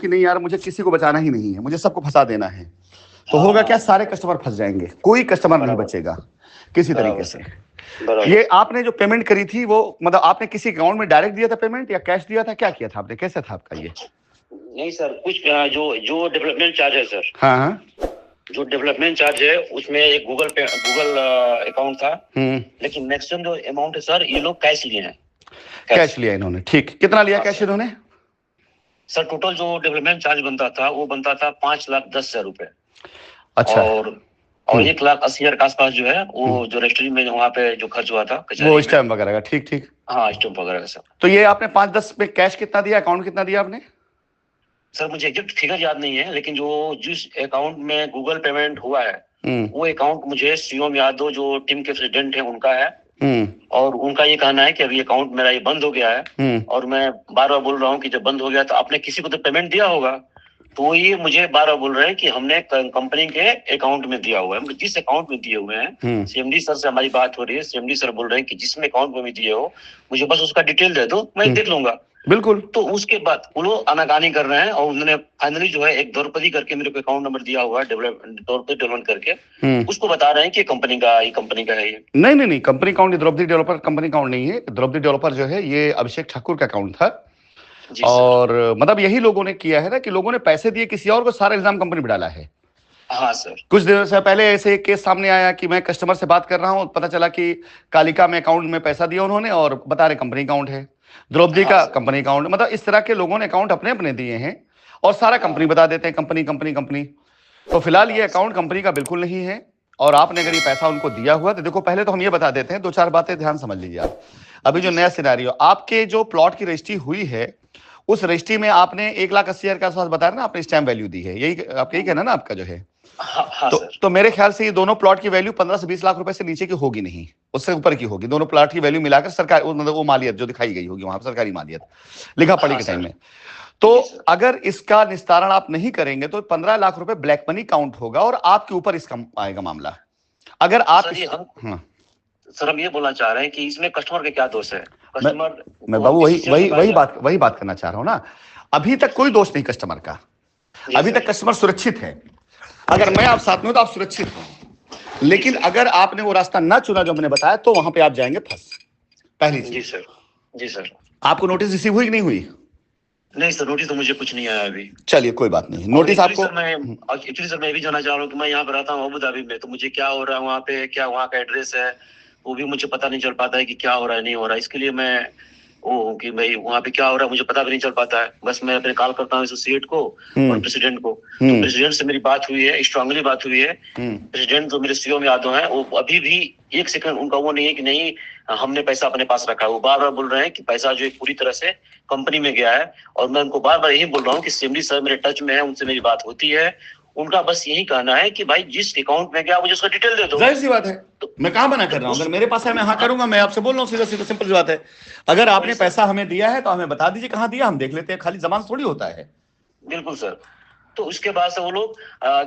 नहीं यार मुझे किसी को बचाना ही नहीं है, मुझे सबको फंसा देना है, तो होगा क्या, सारे कस्टमर फंस जाएंगे, कोई कस्टमर नहीं बचेगा किसी तरीके से। ये आपने जो पेमेंट करी थी वो मतलब आपने किसी अकाउंट में डायरेक्ट दिया था पेमेंट या कैश दिया था, क्या किया था आपने, कैसे था आपका ये? नहीं सर, कुछ जो डेवलपमेंट चार्ज है सर, हाँ हाँ, जो डेवलपमेंट चार्ज है उसमें एक गूगल अकाउंट था, लेकिन मैक्सिमम जो अमाउंट है सर ये लोग कैश लिए हैं। कैश लिया इन्होंने, ठीक, कितना लिया कैश इन्होंने? सर टोटल जो डेवलपमेंट चार्ज बनता था वो बनता था 5,10,000 रुपए। अच्छा, और 1,80,000 के आसपास जो है वो जो रजिस्ट्री में वहाँ पे जो खर्च हुआ था वो स्टैम्प वगैरह का, ठीक ठीक, हाँ स्टैम्प वगैरह का सर। तो ये आपने 5-10 में कैश कितना दिया, अकाउंट कितना दिया आपने? सर मुझे एग्जैक्ट फिगर याद नहीं है, लेकिन जो जिस अकाउंट में गूगल पेमेंट हुआ है वो अकाउंट मुझे शिवम यादव जो टीम के प्रेसिडेंट है उनका है, और उनका ये कहना है कि अभी अकाउंट मेरा ये बंद हो गया है, और मैं बार बार बोल रहा हूँ कि जब बंद हो गया तो आपने किसी को तो पेमेंट दिया होगा, तो ये मुझे बार बार बोल रहे हैं कि हमने कंपनी के अकाउंट में दिया हुआ है। जिस अकाउंट में दिए हुए हैं, सीएमडी सर से हमारी बात हो रही है, सीएमडी सर बोल रहे हैं कि जिसमें अकाउंट में भी दिए हो मुझे बस उसका डिटेल दे दो, मैं देख लूंगा। बिल्कुल। तो उसके बाद वो लोग आनाकानी कर रहे हैं और उन्होंने फाइनली जो है एक द्रौपदी करके मेरे को अकाउंट नंबर दिया हुआ है, डेवलपमेंट करके, उसको बता रहे हैं कि कंपनी का है ये। नहीं, company account, Draupadi developer company account नहीं है, द्रौपदी डेवलपर जो है ये अभिषेक ठाकुर का अकाउंट था। और मतलब यही लोगों ने किया है ना कि लोगों ने पैसे दिए किसी और को, सारा इल्जाम कंपनी पे डाला है। हाँ सर, कुछ दिनों से पहले ऐसे एक केस सामने आया कि मैं कस्टमर से बात कर रहा हूं, पता चला कि कालिका में अकाउंट में पैसा दिया उन्होंने और बता रहे कंपनी अकाउंट है, द्रौपदी का कंपनी अकाउंट, मतलब इस तरह के लोगों ने अकाउंट अपने अपने दिए हैं और सारा कंपनी बता देते हैं, कंपनी कंपनी कंपनी। तो फिलहाल ये अकाउंट कंपनी का बिल्कुल नहीं है, और आपने अगर ये पैसा उनको दिया हुआ तो देखो, पहले तो हम ये बता देते हैं, 2-4 बातें ध्यान समझ लीजिए आप। अभी जो नया सिनेरियो, आपके जो प्लॉट की रजिस्ट्री हुई है उस रजिस्ट्री में आपने 1,80,000 के आसपास बताया ना, आपने स्टैम्प वैल्यू दी है, यही आप यही कहना ना आपका जो है? हाँ, तो मेरे ख्याल से ये दोनों प्लॉट की वैल्यू 15 से 20 लाख रुपए से नीचे की होगी नहीं, उससे ऊपर की होगी। दोनों प्लॉट की वैल्यू मिलाकर सरकार मतलब वो मालियत जो दिखाई गई होगी वहां पर, सरकारी मालियत लिखा पढ़ी के टाइम में। तो अगर इसका निस्तारण आप नहीं करेंगे तो 15 लाख रुपए ब्लैक मनी काउंट होगा और आपके ऊपर इसका आएगा मामला। अगर आप सर हम ये बोलना चाह रहे हैं कि इसमें कस्टमर का क्या दोष है? कस्टमर, मैं बाबू वही बात करना चाह रहा हूं ना। अभी तक कोई दोष नहीं कस्टमर का, अभी तक कस्टमर सुरक्षित है। अगर मैं आप साथ में हूं तो आप सुरक्षित हो, लेकिन अगर आपने वो रास्ता ना चुना जो मैंने बताया तो वहां पे आप जाएंगे फंस। पहली चीज। जी सर। आपको नोटिस रिसीव हुई कि नहीं हुई? नहीं सर, नोटिस तो मुझे कुछ नहीं आया अभी। चलिए कोई बात नहीं, नोटिस आपको एक्चुअली सर मैं भी जानना चाह रहा हूँ कि मैं यहाँ पर रहता हूँ अबू धाबी में, तो मुझे क्या हो रहा है वहाँ पे, क्या वहाँ का एड्रेस है वो भी मुझे पता नहीं चल पाता है कि क्या हो रहा है नहीं हो रहा है। इसके लिए मैं वो कि भाई वहाँ पे क्या हो रहा है मुझे पता भी नहीं चल पाता है। बस मैं अपने कॉल करता हूँ एसोसिएट को और प्रेसिडेंट को, तो प्रेसिडेंट से मेरी बात हुई है, स्ट्रांगली बात हुई है। प्रेसिडेंट जो मेरे सीओ में यादव हैं, वो अभी भी एक सेकंड उनका वो नहीं है कि नहीं हमने पैसा अपने पास रखा है। वो बार बार बोल रहे हैं कि पैसा जो पूरी तरह से कंपनी में गया है, और मैं उनको बार बार यही बोल रहा हूँ कि सीएमडी सर मेरे टच में है, उनसे मेरी बात होती है। उनका बस यही कहना है कि भाई जिस अकाउंट में गया मुझे उसका डिटेल दे दो। जाहिर सी बात है, तो मैं कहां मना कर रहा हूं, अगर मेरे पास है मैं हाँ करूंगा। मैं आपसे बोल रहा हूं सीधा सीधा, सिंपल सी बात है। अगर आपने पैसा हमें दिया है तो हमें बता दीजिए कहां दिया, हम देख लेते हैं, खाली जबान थोड़ी होता है। बिल्कुल सर। तो उसके बाद से वो लोग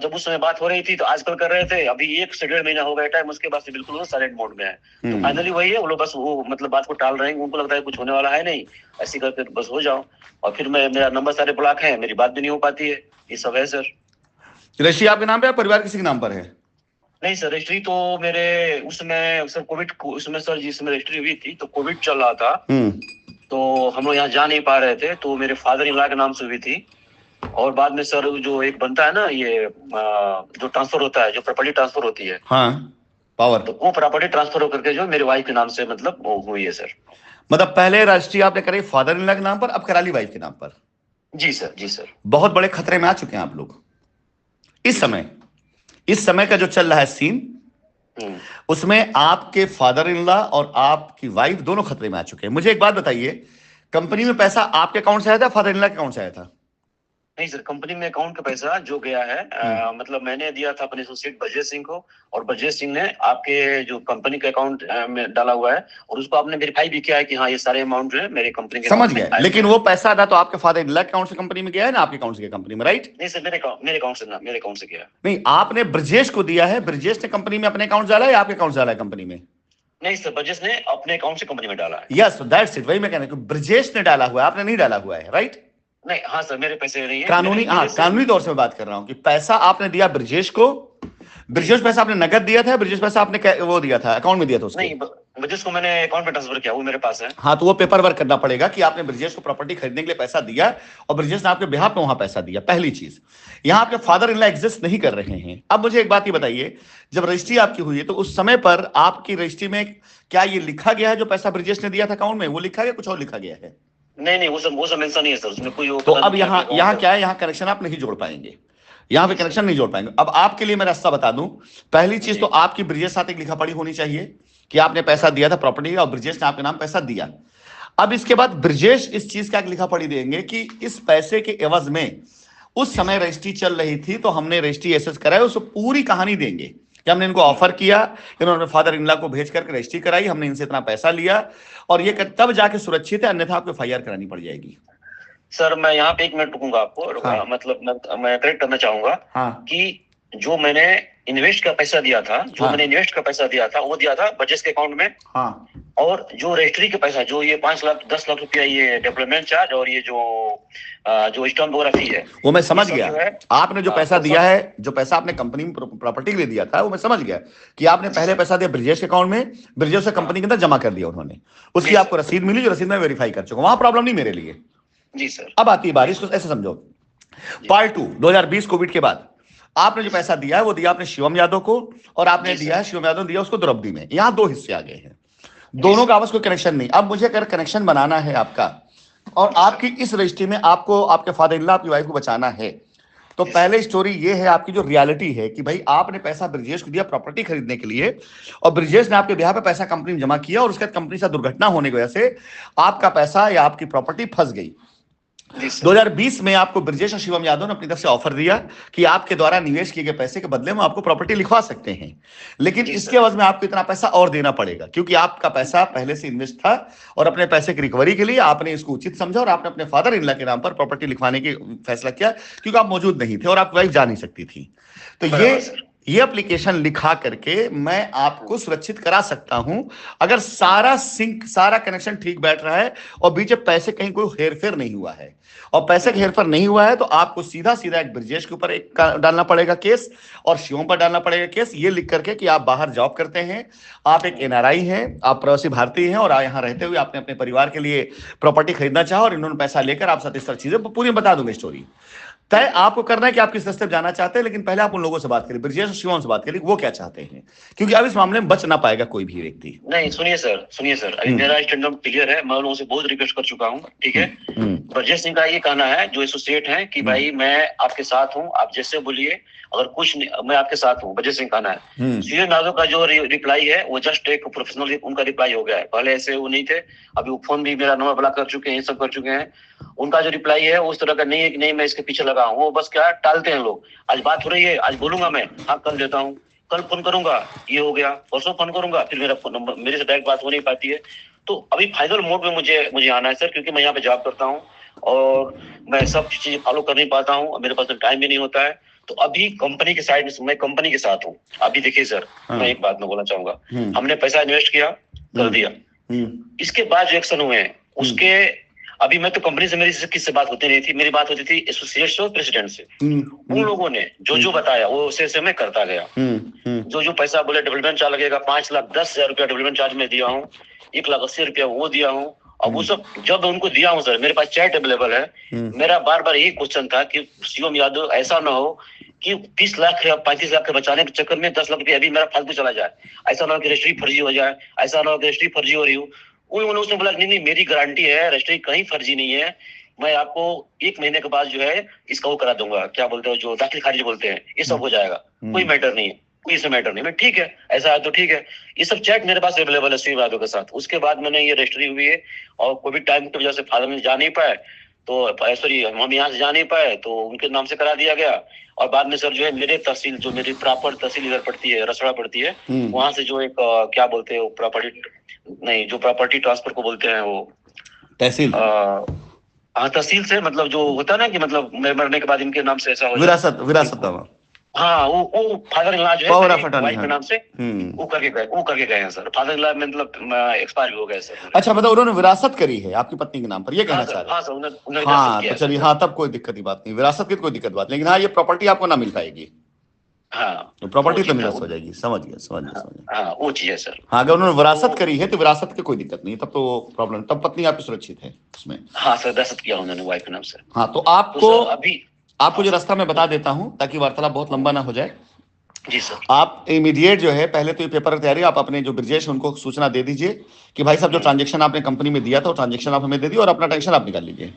जब उस समय बात हो रही थी तो आजकल कर रहे थे, अभी 1 से 1.5 महीना हो गया टाइम, उसके बाद से बिल्कुल वो साइलेंट मोड में है। तो फाइनली वही है, वो लोग बस वो मतलब बात को टाल रहे हैं, उनको लगता है कुछ होने वाला है नहीं, ऐसी करके बस हो जाओ। और फिर मेरा नंबर सारे ब्लॉक है, मेरी बात भी नहीं हो पाती है, ये सब है सर। रजिस्ट्री आपके नाम पे है, परिवार किसी के नाम पर है? नहीं सर, रजिस्ट्री तो मेरे उसमें सर कोविड उसमें सर जिसमें रजिस्ट्री हुई थी तो कोविड चल रहा था, तो हम लोग यहाँ जा नहीं पा रहे थे, तो मेरे फादर इन लॉ के नाम से हुई थी। और बाद में सर जो एक बनता है ना ये जो ट्रांसफर होता है, जो प्रॉपर्टी ट्रांसफर होती है, हाँ पावर, तो वो प्रॉपर्टी ट्रांसफर होकर के जो मेरे वाइफ के नाम से मतलब वो हुई है सर। मतलब पहले रजिस्ट्री आपने करी फादर इन लॉ के नाम पर, अब करा ली वाइफ के नाम पर? जी सर, जी सर। बहुत बड़े खतरे में आ चुके हैं आप लोग इस समय का जो चल रहा है सीन, उसमें आपके फादर इन लॉ और आपकी वाइफ दोनों खतरे में आ चुके हैं। मुझे एक बात बताइए, कंपनी में पैसा आपके अकाउंट से आया था, फादर इन लॉ के अकाउंट से आया था? नहीं सर, कंपनी में अकाउंट का पैसा जो गया है मतलब मैंने दिया था अपने एसोसिएट ब्रजेश सिंह को, और ब्रजेश सिंह ने आपके जो कंपनी के अकाउंट में डाला हुआ है, और उसको आपने वेरीफाई भी किया है कि हाँ ये सारे अमाउंट जो है मेरे कंपनी के समझ गया। लेकिन वो पैसा ना तो आपके फादर इन लॉ अकाउंट से कंपनी में गया है ना आपके अकाउंट से कंपनी में, राइट? नहीं सर, मेरे अकाउंट से गया। नहीं, आपने ब्रजेश को दिया है, ब्रजेश ने कंपनी में अपने अकाउंट डाला है या आपके अकाउंट डाला है कंपनी में? नहीं सर, ब्रजेश ने अपने अकाउंट से कंपनी में डाला है। यस, दैट्स इट, वही मैं कहना हूं, ब्रजेश ने डाला हुआ है, आपने नहीं डाला हुआ है, राइट? नहीं, हाँ सर, मेरे पैसे नहीं है, कानूनी, हाँ कानूनी तौर से मैं बात कर रहा हूं कि पैसा आपने दिया ब्रजेश को, ब्रजेश पैसा आपने नगद दिया था, ब्रजेश पैसा आपने वो दिया था अकाउंट में दिया था उसके? नहीं, ब्रजेश को मैंने अकाउंट में ट्रांसफर किया, वो मेरे पास है। हाँ, तो वो पेपर वर्क करना पड़ेगा कि आपने ब्रजेश को प्रॉपर्टी खरीदने के लिए पैसा दिया और ब्रजेश ने आपके बिहाफ में वहां पैसा दिया। पहली चीज, यहां आपके फादर इन लॉ एग्जिस्ट नहीं कर रहे हैं। अब मुझे एक बात ये बताइए, जब रजिस्ट्री आपकी हुई है तो उस समय पर आपकी रजिस्ट्री में क्या ये लिखा गया है जो पैसा ब्रजेश ने दिया था अकाउंट में, वो लिखा गया, कुछ और लिखा गया है? नहीं, वो सब मेंशन नहीं है सर, उसमें कोई तो अब यहाँ क्या है, यहाँ कनेक्शन आप नहीं जोड़ पाएंगे, यहाँ पे कनेक्शन नहीं जोड़ पाएंगे। अब आपके लिए मैं रास्ता बता दूं, पहली चीज तो आपकी ब्रजेश साथ एक लिखा पढ़ी होनी चाहिए कि आपने पैसा दिया था प्रॉपर्टी का और ब्रजेश ने आपके नाम पैसा दिया। अब इसके बाद ब्रजेश इस चीज का लिखा पढ़ी देंगे कि इस पैसे के एवज में उस समय रजिस्ट्री चल रही थी तो हमने रजिस्ट्री एसेस कराई, उसको पूरी कहानी देंगे कि हमने इनको ऑफर किया, इन्होंने फादर इन लॉ को भेज करके रजिस्ट्री कराई, हमने इनसे इतना पैसा लिया और ये तब जाके सुरक्षित है, अन्यथा आपको एफआईआर करानी पड़ जाएगी। सर मैं यहाँ पे 1 मिनट रुकूंगा आपको। हाँ। मतलब मैं करेक्ट करना चाहूंगा। हाँ। कि जो मैंने इन्वेस्ट का पैसा दिया था, मैंने इन्वेस्ट का पैसा दिया था वो दिया था ब्रजेश के अकाउंट में। हाँ। और जो रजिस्ट्री का पैसा, जो ये 5 लाख 10 लाख रुपया ये डेवलपमेंट चार्ज और ये जो स्टैम्पोग्राफी है, वो मैं समझ गया। आपने जो पैसा दिया है, जो पैसा आपने कंपनी में प्रॉपर्टी के लिए दिया था, वो मैं समझ गया कि आपने पहले पैसा दिया ब्रजेश के अकाउंट में, ब्रजेश से कंपनी के अंदर जमा कर दिया उन्होंने, उसकी आपको रसीद मिली, जो रसीद मैं वेरीफाई कर चुका, वहां प्रॉब्लम नहीं मेरे लिए। जी सर। अब आती है बारिश, को ऐसे समझो, पार्ट 2 2020 कोविड के बाद आपने जो पैसा दिया है वो दिया आपने शिवम यादव को, और आपने दिया है, शिवम यादव ने दिया उसको द्रौपदी में। यहां 2 हिस्से आ गए हैं, दोनों का आपस कोई कनेक्शन नहीं। अब मुझे अगर कनेक्शन बनाना है आपका और आपकी इस रजिस्ट्री में आपको आपके फादर इन लॉ आपकी वाइफ को बचाना है, तो पहले स्टोरी ये है आपकी जो रियलिटी है कि भाई आपने पैसा ब्रजेश को दिया प्रॉपर्टी खरीदने के लिए और ब्रजेश ने आपके ब्याह पे पैसा कंपनी में जमा किया और उसके बाद कंपनी से दुर्घटना होने की वजह से आपका पैसा या आपकी प्रॉपर्टी फंस गई। 2020 में आपको ब्रजेश और शिवम यादव ने अपनी तरफ से ऑफर दिया कि आपके द्वारा निवेश किए गए पैसे के बदले में आपको प्रॉपर्टी लिखवा सकते हैं, लेकिन इसके एवज में आपको इतना पैसा और देना पड़ेगा क्योंकि आपका पैसा पहले से इन्वेस्ट था और अपने पैसे की रिकवरी के लिए आपने इसको उचित समझा और आपने अपने फादर इन लॉ के नाम पर प्रॉपर्टी लिखवाने की फैसला किया क्योंकि आप मौजूद नहीं थे और आपकी वाइफ जा नहीं सकती थी। तो ये एप्लीकेशन लिखा करके मैं आपको सुरक्षित करा सकता हूं अगर सारा सिंक, सारा कनेक्शन ठीक बैठ रहा है और बीच में पैसे कहीं कोई हेरफेर नहीं हुआ है। और पैसे का हेरफेर नहीं हुआ है तो आपको सीधा सीधा एक ब्रजेश के ऊपर एक डालना पड़ेगा केस और शिवम पर डालना पड़ेगा केस, ये लिख करके कि आप बाहर जॉब करते हैं, आप एक एनआरआई हैं, आप प्रवासी भारतीय हैं और यहाँ रहते हुए आपने अपने परिवार के लिए प्रॉपर्टी खरीदना चाहा और इन्होंने पैसा लेकर आप साथ इस तरह चीजें पूरी बता दूंगा स्टोरी। तय आपको करना है कि आप किस रास्ते पे जाना चाहते हैं, लेकिन पहले आप उन लोगों से बात करिए, ब्रजेश और शिवम से बात करिए वो क्या चाहते हैं, क्योंकि अब इस मामले में बच ना पाएगा कोई भी व्यक्ति। नहीं सुनिए सर, अभी मेरा स्टैंड क्लियर है, मैं लोगों से बहुत रिक्वेस्ट कर चुका हूँ, ठीक है। ब्रजेश सिंह का ये कहना है जो एसोसिएट है कि भाई मैं आपके साथ हूँ, आप जैसे बोलिए, अगर कुछ मैं आपके साथ हूँ, ब्रजेश सिंह कहना है। शिवम यादव का जो रिप्लाई है वो जस्ट एक प्रोफेशनल उनका रिप्लाई हो गया है, पहले ऐसे वो नहीं थे, अभी वो फोन भी मेरा नंबर ब्लॉक कर चुके हैं, ये सब कर चुके हैं। उनका जो रिप्लाई है उस तरह का नहीं है कि नहीं मैं इसके पीछे लगा हूँ, वो बस क्या टालते हैं लोग। आज बात हो रही है, आज बोलूंगा मैं, हाँ कल देता हूँ, कल फोन करूंगा, ये हो गया, परसों फोन करूंगा, फिर मेरा फोन नंबर, मेरे से डायरेक्ट बात हो नहीं पाती है। तो अभी फाइनल मोड में मुझे आना है सर, क्योंकि मैं यहाँ पे जॉब करता हूँ और मैं सब चीज फॉलो कर नहीं पाता हूँ, मेरे पास टाइम भी नहीं होता है। तो अभी कंपनी के साइड में मैं कंपनी के साथ हूँ। अभी देखिए सर, मैं एक बात मैं बोलना चाहूंगा, हमने पैसा इन्वेस्ट किया, कर दिया, इसके बाद जो एक्शन हुए हैं उसके, अभी मैं तो कंपनी से मेरी किससे बात होती नहीं थी, मेरी बात होती थी एसोसिएट से और प्रेसिडेंट से। उन लोगों ने जो बताया वो उसे मैं करता गया। जो पैसा बोले डेवलपमेंट चार्ज लगेगा, 5,10,000 रुपया डेवलपमेंट चार्ज में दिया हूँ, 1,80,000 रुपया वो दिया हूँ। और वो सब जब उनको दिया हूँ सर, मेरे पास चैट अवेलेबल है, मेरा बार बार यही क्वेश्चन था कि शिवम यादव ऐसा ना हो कि 30 लाख या 35 लाख के बचाने के चक्कर में 10 लाख रुपया अभी मेरा फालतू चला जाए, ऐसा ना हो कि रजिस्ट्री फर्जी हो जाए, ऐसा ना हो कि रजिस्ट्री फर्जी हो रही हो। उन्होंने उसने बोला नहीं मेरी गारंटी है, रजिस्ट्री कहीं फर्जी नहीं है, मैं आपको 1 महीने के बाद जो है इसका वो करा दूंगा, क्या बोलते हो जो दाखिल खारिज बोलते हैं, ये सब हो जाएगा, कोई मैटर नहीं है, कोई इसमें मैटर नहीं। मैं ठीक है, ऐसा है तो ठीक है। ये सब चैट मेरे पास अवेलेबल है शिवम यादव के साथ। उसके बाद मैंने ये रजिस्ट्री हुई है और कोविड टाइम की वजह से फादर में जा नहीं पाए, तो सॉरी हम यहाँ से जा नहीं पाए, तो उनके नाम से करा दिया गया। और बाद में सर जो है मेरे तहसील, जो मेरी प्रॉपर तहसील इधर पड़ती है, रसड़ा पड़ती है, वहां से जो एक क्या बोलते हैं प्रॉपर्टी, नहीं जो प्रॉपर्टी ट्रांसफर को बोलते हैं वो तहसील, हाँ तहसील से, मतलब जो होता है ना कि मतलब मैं मरने के बाद इनके नाम से ऐसा हो विरासत हाँ, वो फादर इन लॉ जो है पावर ऑफ मेरे अटर्नी, वाइफ के हाँ। नाम से वो करके गए हैं सर। फादर इन लॉ मतलब एक्सपायर हो गए सर। अच्छा, मतलब उन्होंने विरासत करी है आपकी पत्नी के नाम पर, ये कहना चाह रहे हाँ हैं? सर, उन्होंने विरासत हाँ, किया तो है सर चलिए, सर। हाँ, तब कोई दिक्कत की बात नहीं, विरासत की तो कोई दिक्कत बात नहीं, लेकिन हाँ, ये प्रॉपर्टी आपको ना मिल पाएगी। हाँ, तो तो वो प्रॉपर्टी तो चीज निरस्त हो जाएगी, समझ गया, समझ गया, हाँ, समझ गया। हाँ, वो चीज है सर। हाँ, अगर उन्होंने विरासत तो करी है तो विरासत की कोई दिक्कत नहीं, तब तो प्रॉब्लम, तब पत्नी आपकी सुरक्षित है उसमें। हाँ सर, विरासत किया उन्होंने वाइफ के नाम से। हाँ, तो तो सर अभी आपको हाँ जो सर। रास्ता मैं बता देता हूँ ताकि वार्तालाप बहुत लंबा ना हो जाए। जी सर। आप इमीडिएट जो है, पहले तो ये पेपर की तैयारी, आप अपने जो ब्रजेश हैं उनको सूचना दे दीजिए कि भाई साहब जो ट्रांजेक्शन आपने कंपनी में दिया था वो ट्रांजेक्शन आप हमें दे दिए और अपना टेंशन आप निकाल लीजिए।